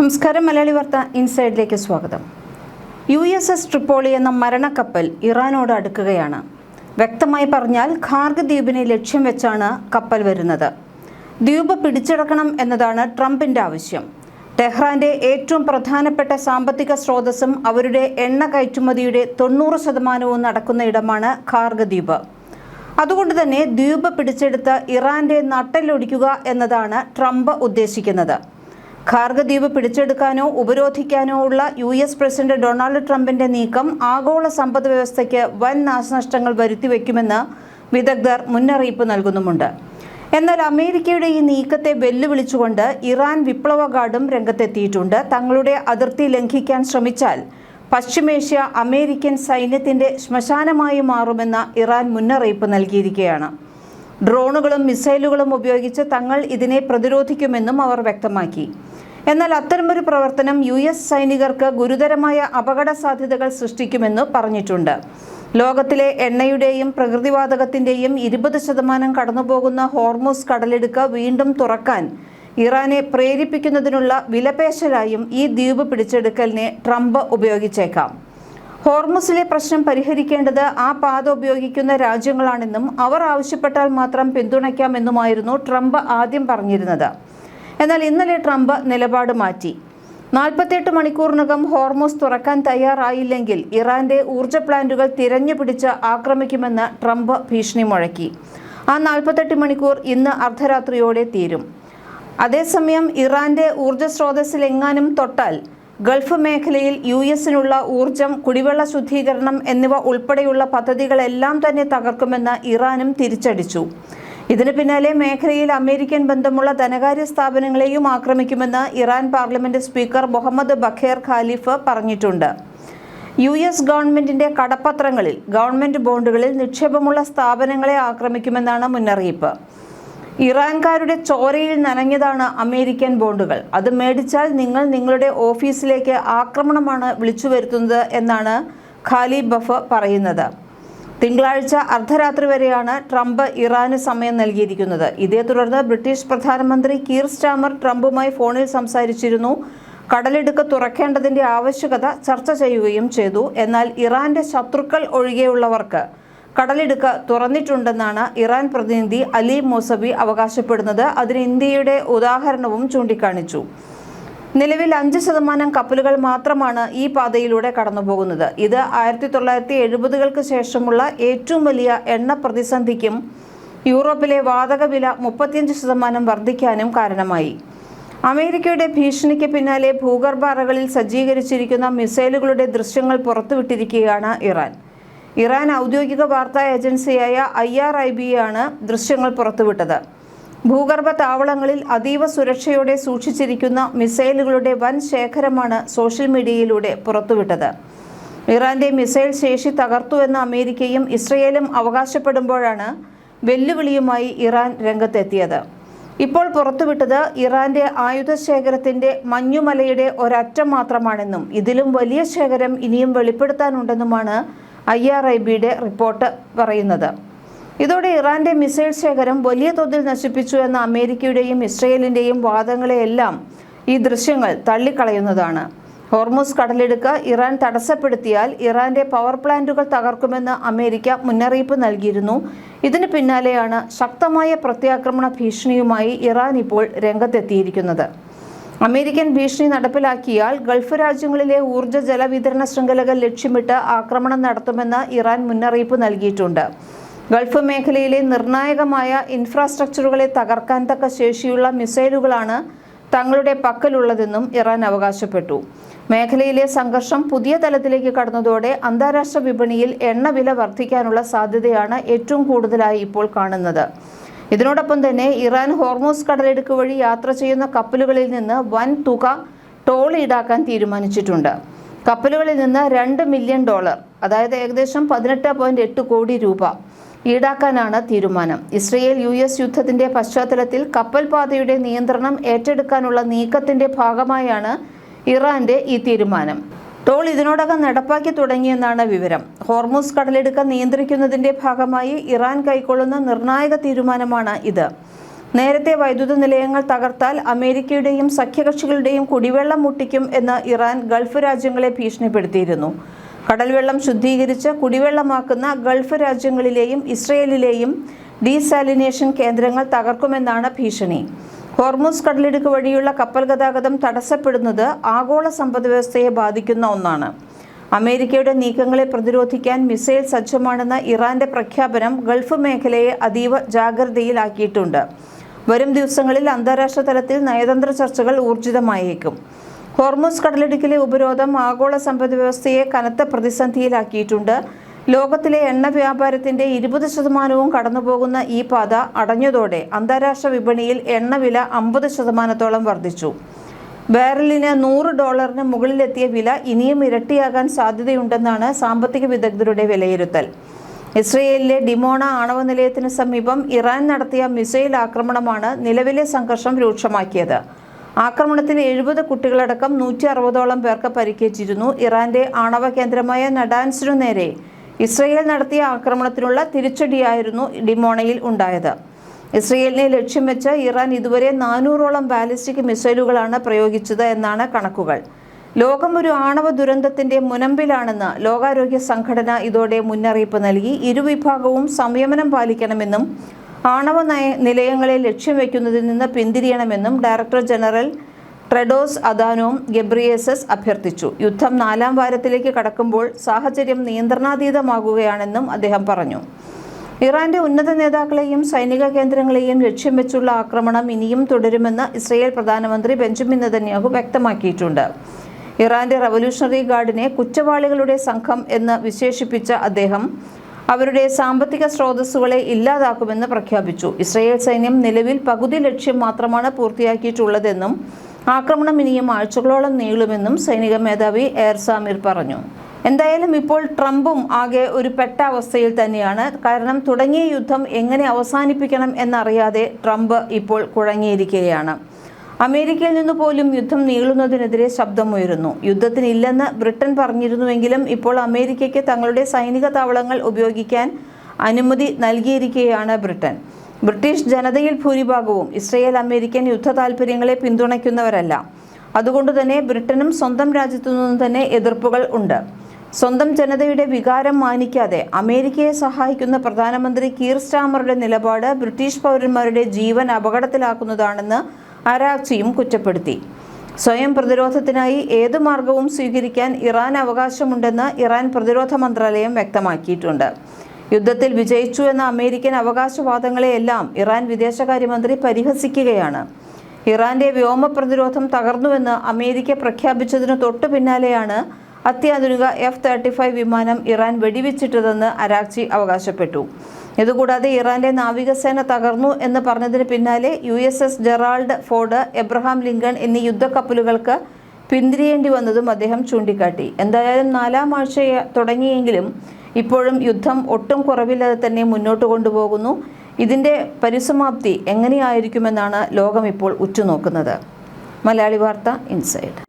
നമസ്കാരം. മലയാളി വാർത്ത ഇൻസൈഡിലേക്ക് സ്വാഗതം. USS ട്രിപ്പോളി എന്ന മരണക്കപ്പൽ ഇറാനോട് അടുക്കുകയാണ്. വ്യക്തമായി പറഞ്ഞാൽ ഖാർഗ് ദ്വീപിനെ ലക്ഷ്യം വെച്ചാണ് കപ്പൽ വരുന്നത്. ദ്വീപ് പിടിച്ചെടുക്കണം എന്നതാണ് ട്രംപിന്റെ ആവശ്യം. ടെഹ്റാന്റെ ഏറ്റവും പ്രധാനപ്പെട്ട സാമ്പത്തിക സ്രോതസ്സും അവരുടെ എണ്ണ കയറ്റുമതിയുടെ 90% നടക്കുന്ന ഇടമാണ് ഖാർഗ് ദ്വീപ്. അതുകൊണ്ട് തന്നെ ദ്വീപ് പിടിച്ചെടുത്ത് ഇറാന്റെ നട്ടെല്ലൊടിക്കുക എന്നതാണ് ട്രംപ് ഉദ്ദേശിക്കുന്നത്. ഖാർഗ് ദ്വീപ് പിടിച്ചെടുക്കാനോ ഉപരോധിക്കാനോ ഉള്ള US പ്രസിഡന്റ് ഡൊണാൾഡ് ട്രംപിന്റെ നീക്കം ആഗോള സമ്പദ് വ്യവസ്ഥയ്ക്ക് വൻ നാശനഷ്ടങ്ങൾ വരുത്തിവെക്കുമെന്ന് വിദഗ്ധർ മുന്നറിയിപ്പ് നൽകുന്നുമുണ്ട്. എന്നാൽ അമേരിക്കയുടെ ഈ നീക്കത്തെ വെല്ലുവിളിച്ചുകൊണ്ട് ഇറാൻ വിപ്ലവ ഗാർഡും രംഗത്തെത്തിയിട്ടുണ്ട്. തങ്ങളുടെ അതിർത്തി ലംഘിക്കാൻ ശ്രമിച്ചാൽ പശ്ചിമേഷ്യ അമേരിക്കൻ സൈന്യത്തിന്റെ ശ്മശാനമായി മാറുമെന്ന ഇറാൻ മുന്നറിയിപ്പ് നൽകിയിരിക്കുകയാണ്. ഡ്രോണുകളും മിസൈലുകളും ഉപയോഗിച്ച് തങ്ങൾ ഇതിനെ പ്രതിരോധിക്കുമെന്നും അവർ വ്യക്തമാക്കി. എന്നാൽ അത്തരമൊരു പ്രവർത്തനം US സൈനികർക്ക് ഗുരുതരമായ അപകട സാധ്യതകൾ സൃഷ്ടിക്കുമെന്ന് പറഞ്ഞിട്ടുണ്ട്. ലോകത്തിലെ എണ്ണയുടെയും പ്രകൃതിവാതകത്തിന്റെയും 20% കടന്നുപോകുന്ന ഹോർമുസ് കടലിടുക്ക് വീണ്ടും തുറക്കാൻ ഇറാനെ പ്രേരിപ്പിക്കുന്നതിനുള്ള വിലപേശലായും ഈ ദ്വീപ് പിടിച്ചെടുക്കലിനെ ട്രംപ് ഉപയോഗിച്ചേക്കാം. ഹോർമുസിലെ പ്രശ്നം പരിഹരിക്കേണ്ടത് ആ പാത ഉപയോഗിക്കുന്ന രാജ്യങ്ങളാണെന്നും അവർ ആവശ്യപ്പെട്ടാൽ മാത്രം പിന്തുണയ്ക്കാമെന്നുമായിരുന്നു ട്രംപ് ആദ്യം പറഞ്ഞിരുന്നത്. എന്നാൽ ഇന്നലെ ട്രംപ് നിലപാട് മാറ്റി. 48 മണിക്കൂറിനകം ഹോർമുസ് തുറക്കാൻ തയ്യാറായില്ലെങ്കിൽ ഇറാന്റെ ഊർജ്ജ പ്ലാന്റുകൾ തിരഞ്ഞുപിടിച്ച് ആക്രമിക്കുമെന്ന് ട്രംപ് ഭീഷണി മുഴക്കി. ആ 48 മണിക്കൂർ ഇന്ന് അർദ്ധരാത്രിയോടെ തീരും. അതേസമയം ഇറാന്റെ ഊർജ്ജ സ്രോതസ്സിൽ എങ്ങാനും തൊട്ടാൽ ഗൾഫ് മേഖലയിൽ US-നുള്ള ഊർജം, കുടിവെള്ള ശുദ്ധീകരണം എന്നിവ ഉൾപ്പെടെയുള്ള പദ്ധതികളെല്ലാം തന്നെ തകർക്കുമെന്ന് ഇറാനും തിരിച്ചടിച്ചു. ഇതിന് പിന്നാലെ മേഖലയിൽ അമേരിക്കൻ ബന്ധമുള്ള ധനകാര്യ സ്ഥാപനങ്ങളെയും ആക്രമിക്കുമെന്ന് ഇറാൻ പാർലമെന്റ് സ്പീക്കർ മുഹമ്മദ് ബഖേർ ഖാലിഫ് പറഞ്ഞിട്ടുണ്ട്. US ഗവൺമെന്റിന്റെ കടപ്പത്രങ്ങളിൽ, ഗവൺമെന്റ് ബോണ്ടുകളിൽ നിക്ഷേപമുള്ള സ്ഥാപനങ്ങളെ ആക്രമിക്കുമെന്നാണ് മുന്നറിയിപ്പ്. ഇറാൻകാരുടെ ചോരയിൽ നനഞ്ഞതാണ് അമേരിക്കൻ ബോണ്ടുകൾ. അത് മേടിച്ചാൽ നിങ്ങൾ നിങ്ങളുടെ ഓഫീസിലേക്ക് ആക്രമണമാണ് വിളിച്ചു വരുത്തുന്നത് എന്നാണ് ഖാലിബഫ് പറയുന്നത്. തിങ്കളാഴ്ച അർദ്ധരാത്രി വരെയാണ് ട്രംപ് ഇറാന് സമയം നൽകിയിരിക്കുന്നത്. ഇതേ തുടർന്ന് ബ്രിട്ടീഷ് പ്രധാനമന്ത്രി കീർ സ്റ്റാമർ ട്രംപുമായി ഫോണിൽ സംസാരിച്ചിരുന്നു. കടലിടുക്ക് തുറക്കേണ്ടതിന്റെ ആവശ്യകത ചർച്ച ചെയ്യുകയും ചെയ്തു. എന്നാൽ ഇറാന്റെ ശത്രുക്കൾ ഒഴികെയുള്ളവർക്ക് കടലിടുക്ക് തുറന്നിട്ടുണ്ടെന്നാണ് ഇറാൻ പ്രതിനിധി അലി മൊസവി അവകാശപ്പെടുന്നത്. അതിന് ഇന്ത്യയുടെ ഉദാഹരണവും ചൂണ്ടിക്കാണിച്ചു. നിലവിൽ 5% കപ്പലുകൾ മാത്രമാണ് ഈ പാതയിലൂടെ കടന്നുപോകുന്നത്. ഇത് 1970-കൾക്ക് ശേഷമുള്ള ഏറ്റവും വലിയ എണ്ണ പ്രതിസന്ധിക്കും യൂറോപ്പിലെ വാതക വില 35% വർദ്ധിക്കാനും കാരണമായി. അമേരിക്കയുടെ ഭീഷണിക്ക് പിന്നാലെ ഭൂഗർഭ അറകളിൽ സജ്ജീകരിച്ചിരിക്കുന്ന മിസൈലുകളുടെ ദൃശ്യങ്ങൾ പുറത്തുവിട്ടിരിക്കുകയാണ് ഇറാൻ. ഇറാൻ ഔദ്യോഗിക വാർത്താ ഏജൻസിയായ IRIB ആണ് ദൃശ്യങ്ങൾ പുറത്തുവിട്ടത്. ഭൂഗർഭ താവളങ്ങളിൽ അതീവ സുരക്ഷയോടെ സൂക്ഷിച്ചിരിക്കുന്ന മിസൈലുകളുടെ വൻ ശേഖരമാണ് സോഷ്യൽ മീഡിയയിലൂടെ പുറത്തുവിട്ടത്. ഇറാന്റെ മിസൈൽ ശേഷി തകർത്തുവെന്ന് അമേരിക്കയും ഇസ്രയേലും അവകാശപ്പെടുമ്പോഴാണ് വെല്ലുവിളിയുമായി ഇറാൻ രംഗത്തെത്തിയത്. ഇപ്പോൾ പുറത്തുവിട്ടത് ഇറാന്റെ ആയുധ ശേഖരത്തിന്റെ മഞ്ഞുമലയുടെ ഒരറ്റം മാത്രമാണെന്നും ഇതിലും വലിയ ശേഖരം ഇനിയും വെളിപ്പെടുത്താനുണ്ടെന്നുമാണ് IRIBയുടെ റിപ്പോർട്ട് പറയുന്നത്. ഇതോടെ ഇറാന്റെ മിസൈൽ ശേഖരം വലിയ തോതിൽ നശിപ്പിച്ചു എന്ന അമേരിക്കയുടെയും ഇസ്രയേലിന്റെയും വാദങ്ങളെയെല്ലാം ഈ ദൃശ്യങ്ങൾ തള്ളിക്കളയുന്നതാണ്. ഹോർമുസ് കടലിടുക്ക് ഇറാൻ തടസ്സപ്പെടുത്തിയാൽ ഇറാന്റെ പവർ പ്ലാന്റുകൾ തകർക്കുമെന്ന് അമേരിക്ക മുന്നറിയിപ്പ് നൽകിയിരുന്നു. ഇതിന് പിന്നാലെയാണ് ശക്തമായ പ്രത്യാക്രമണ ഭീഷണിയുമായി ഇറാൻ ഇപ്പോൾ രംഗത്തെത്തിയിരിക്കുന്നത്. അമേരിക്കൻ ഭീഷണി നടപ്പിലാക്കിയാൽ ഗൾഫ് രാജ്യങ്ങളിലെ ഊർജ്ജ ജലവിതരണ ശൃംഖലകൾ ലക്ഷ്യമിട്ട് ആക്രമണം നടത്തുമെന്ന് ഇറാൻ മുന്നറിയിപ്പ് നൽകിയിട്ടുണ്ട്. ഗൾഫ് മേഖലയിലെ നിർണായകമായ ഇൻഫ്രാസ്ട്രക്ചറുകളെ തകർക്കാൻ തക്ക ശേഷിയുള്ള മിസൈലുകളാണ് തങ്ങളുടെ പക്കലുള്ളതെന്നും ഇറാൻ അവകാശപ്പെട്ടു. മേഖലയിലെ സംഘർഷം പുതിയ തലത്തിലേക്ക് കടന്നതോടെ അന്താരാഷ്ട്ര വിപണിയിൽ എണ്ണവില വർദ്ധിക്കാനുള്ള സാധ്യതയാണ് ഏറ്റവും കൂടുതലായി ഇപ്പോൾ കാണുന്നത്. ഇതിനോടൊപ്പം തന്നെ ഇറാൻ ഹോർമുസ് കടലിടുക്ക് വഴി യാത്ര ചെയ്യുന്ന കപ്പലുകളിൽ നിന്ന് വൻ തുക ടോൾ ഈടാക്കാൻ തീരുമാനിച്ചിട്ടുണ്ട്. കപ്പലുകളിൽ നിന്ന് $2 മില്യൺ, അതായത് ഏകദേശം 18.8 കോടി രൂപ ഈടാക്കാനാണ് തീരുമാനം. ഇസ്രയേൽ US യുദ്ധത്തിന്റെ പശ്ചാത്തലത്തിൽ കപ്പൽ പാതയുടെ നിയന്ത്രണം ഏറ്റെടുക്കാനുള്ള നീക്കത്തിന്റെ ഭാഗമായാണ് ഇറാന്റെ ഈ തീരുമാനം. ടോൾ ഇതിനോടകം നടപ്പാക്കി തുടങ്ങിയെന്നാണ് വിവരം. ഹോർമുസ് കടലിടുക്ക് നിയന്ത്രിക്കുന്നതിന്റെ ഭാഗമായി ഇറാൻ കൈക്കൊള്ളുന്ന നിർണായക തീരുമാനമാണ് ഇത്. നേരത്തെ വൈദ്യുത നിലയങ്ങൾ തകർത്താൽ അമേരിക്കയുടെയും സഖ്യകക്ഷികളുടെയും കുടിവെള്ളം മുട്ടിക്കും എന്ന് ഇറാൻ ഗൾഫ് രാജ്യങ്ങളെ ഭീഷണിപ്പെടുത്തിയിരുന്നു. കടൽവെള്ളം ശുദ്ധീകരിച്ച് കുടിവെള്ളമാക്കുന്ന ഗൾഫ് രാജ്യങ്ങളിലെയും ഇസ്രയേലിലെയും ഡീസാലിനേഷൻ കേന്ദ്രങ്ങൾ തകർക്കുമെന്നാണ് ഭീഷണി. ഹോർമുസ് കടലിടുക്ക് വഴിയുള്ള കപ്പൽ ഗതാഗതം തടസ്സപ്പെടുന്നത് ആഗോള സമ്പദ്വ്യവസ്ഥയെ ബാധിക്കുന്ന ഒന്നാണ്. അമേരിക്കയുടെ നീക്കങ്ങളെ പ്രതിരോധിക്കാൻ മിസൈൽ സജ്ജമാണെന്ന ഇറാന്റെ പ്രഖ്യാപനം ഗൾഫ് മേഖലയെ അതീവ ജാഗ്രതയിലാക്കിയിട്ടുണ്ട്. വരും ദിവസങ്ങളിൽ അന്താരാഷ്ട്ര തലത്തിൽ നയതന്ത്ര ചർച്ചകൾ ഊർജിതമായേക്കും. ഹോർമുസ് കടലിടുക്കിലെ ഉപരോധം ആഗോള സമ്പദ്വ്യവസ്ഥയെ കനത്ത പ്രതിസന്ധിയിലാക്കിയിട്ടുണ്ട്. ലോകത്തിലെ എണ്ണ വ്യാപാരത്തിന്റെ 20% കടന്നുപോകുന്ന ഈ പാത അടഞ്ഞതോടെ അന്താരാഷ്ട്ര വിപണിയിൽ എണ്ണവില 50% വർദ്ധിച്ചു. ബാരലിന് $100 മുകളിലെത്തിയ വില ഇനിയും ഇരട്ടിയാകാൻ സാധ്യതയുണ്ടെന്നാണ് സാമ്പത്തിക വിദഗ്ധരുടെ വിലയിരുത്തൽ. ഇസ്രയേലിലെ ഡിമോണ ആണവ നിലയത്തിന് സമീപം ഇറാൻ നടത്തിയ മിസൈൽ ആക്രമണമാണ് നിലവിലെ സംഘർഷം രൂക്ഷമാക്കിയത്. ആക്രമണത്തിൽ 70 കുട്ടികളടക്കം 160ഓളം പേർക്ക് പരിക്കേറ്റിരുന്നു. ഇറാന്റെ ആണവ കേന്ദ്രമായ നടാൻസിനു നേരെ ഇസ്രയേൽ നടത്തിയ ആക്രമണത്തിനുള്ള തിരിച്ചടിയായിരുന്നു ഡിമോണയിൽ ഉണ്ടായത്. ഇസ്രയേലിനെ ലക്ഷ്യം വെച്ച് ഇറാൻ ഇതുവരെ 400ഓളം ബാലിസ്റ്റിക് മിസൈലുകളാണ് പ്രയോഗിച്ചത് എന്നാണ് കണക്കുകൾ. ലോകം ഒരു ആണവ ദുരന്തത്തിന്റെ മുനമ്പിലാണെന്ന് ലോകാരോഗ്യ സംഘടന ഇതോടെ മുന്നറിയിപ്പ് നൽകി. ഇരുവിഭാഗവും സംയമനം പാലിക്കണമെന്നും ആണവ നിലയങ്ങളെ ലക്ഷ്യം വയ്ക്കുന്നതിൽ നിന്ന് പിന്തിരിയണമെന്നും director general Tedros Adhanom Ghebreyesus അഭ്യർത്ഥിച്ചു. യുദ്ധം 4ാം വാരത്തിലേക്ക് കടക്കുമ്പോൾ സാഹചര്യം നിയന്ത്രണാതീതമാകുകയാണെന്നും അദ്ദേഹം പറഞ്ഞു. ഇറാന്റെ ഉന്നത നേതാക്കളെയും സൈനിക കേന്ദ്രങ്ങളെയും ലക്ഷ്യം വെച്ചുള്ള ആക്രമണം ഇനിയും തുടരുമെന്ന് ഇസ്രയേൽ പ്രധാനമന്ത്രി ബെഞ്ചമിൻ നെതന്യാഹു വ്യക്തമാക്കിയിട്ടുണ്ട്. ഇറാന്റെ റവല്യൂഷണറി ഗാർഡിനെ കുറ്റവാളികളുടെ സംഘം എന്ന് വിശേഷിപ്പിച്ച അദ്ദേഹം അവരുടെ സാമ്പത്തിക സ്രോതസ്സുകളെ ഇല്ലാതാക്കുമെന്ന് പ്രഖ്യാപിച്ചു. ഇസ്രയേൽ സൈന്യം നിലവിൽ പകുതി ലക്ഷ്യം മാത്രമാണ് പൂർത്തിയാക്കിയിട്ടുള്ളതെന്നും ആക്രമണം ഇനിയും ആഴ്ചകളോളം നീളുമെന്നും സൈനിക മേധാവി എയർ സാമിർ പറഞ്ഞു. എന്തായാലും ഇപ്പോൾ ട്രംപും ആകെ ഒരു പെട്ട അവസ്ഥയിൽ തന്നെയാണ്. കാരണം തുടങ്ങിയ യുദ്ധം എങ്ങനെ അവസാനിപ്പിക്കണം എന്നറിയാതെ ട്രംപ് ഇപ്പോൾ കുഴങ്ങിയിരിക്കുകയാണ്. അമേരിക്കയിൽ നിന്ന് പോലും യുദ്ധം നീളുന്നതിനെതിരെ ശബ്ദമുയരുന്നു. യുദ്ധത്തിനില്ലെന്ന് ബ്രിട്ടൻ പറഞ്ഞിരുന്നുവെങ്കിലും ഇപ്പോൾ അമേരിക്കയ്ക്ക് തങ്ങളുടെ സൈനിക താവളങ്ങൾ ഉപയോഗിക്കാൻ അനുമതി നൽകിയിരിക്കുകയാണ് ബ്രിട്ടൻ. ബ്രിട്ടീഷ് ജനതയിൽ ഭൂരിഭാഗവും ഇസ്രയേൽ അമേരിക്കൻ യുദ്ധ താൽപ്പര്യങ്ങളെ പിന്തുണയ്ക്കുന്നവരല്ല. അതുകൊണ്ട് തന്നെ ബ്രിട്ടനും സ്വന്തം രാജ്യത്തു നിന്നും തന്നെ എതിർപ്പുകൾ ഉണ്ട്. സ്വന്തം ജനതയുടെ വികാരം മാനിക്കാതെ അമേരിക്കയെ സഹായിക്കുന്ന പ്രധാനമന്ത്രി കീർ സ്റ്റാമറുടെ നിലപാട് ബ്രിട്ടീഷ് പൗരന്മാരുടെ ജീവൻ അപകടത്തിലാക്കുന്നതാണെന്ന് അരാക്ചിയും കുറ്റപ്പെടുത്തി. സ്വയം പ്രതിരോധത്തിനായി ഏതു മാർഗവും സ്വീകരിക്കാൻ ഇറാൻ അവകാശമുണ്ടെന്ന് ഇറാൻ പ്രതിരോധ മന്ത്രാലയം വ്യക്തമാക്കിയിട്ടുണ്ട്. യുദ്ധത്തിൽ വിജയിച്ചു എന്ന അമേരിക്കൻ അവകാശവാദങ്ങളെയെല്ലാം ഇറാൻ വിദേശകാര്യമന്ത്രി പരിഹസിക്കുകയാണ്. ഇറാന്റെ വ്യോമ പ്രതിരോധം തകർന്നുവെന്ന് അമേരിക്ക പ്രഖ്യാപിച്ചതിനു തൊട്ടു പിന്നാലെയാണ് അത്യാധുനിക F-35 വിമാനം ഇറാൻ വെടിവെച്ചിട്ടതെന്ന് അരാക്ചി അവകാശപ്പെട്ടു. ഇതുകൂടാതെ ഇറാന്റെ നാവികസേന തകർന്നു എന്ന് പറഞ്ഞതിന് പിന്നാലെ USS Gerald Ford, Abraham Lincoln എന്നീ യുദ്ധക്കപ്പലുകൾക്ക് പിന്തിരിയേണ്ടി വന്നതും അദ്ദേഹം ചൂണ്ടിക്കാട്ടി. എന്തായാലും 4ാം ആഴ്ച തുടങ്ങിയെങ്കിലും ഇപ്പോഴും യുദ്ധം ഒട്ടും കുറവില്ലാതെ തന്നെ മുന്നോട്ട് കൊണ്ടുപോകുന്നു. ഇതിൻ്റെ പരിസമാപ്തി എങ്ങനെയായിരിക്കുമെന്നാണ് ലോകം ഇപ്പോൾ ഉറ്റുനോക്കുന്നത്. മലയാളി വാർത്ത ഇൻസൈഡ്.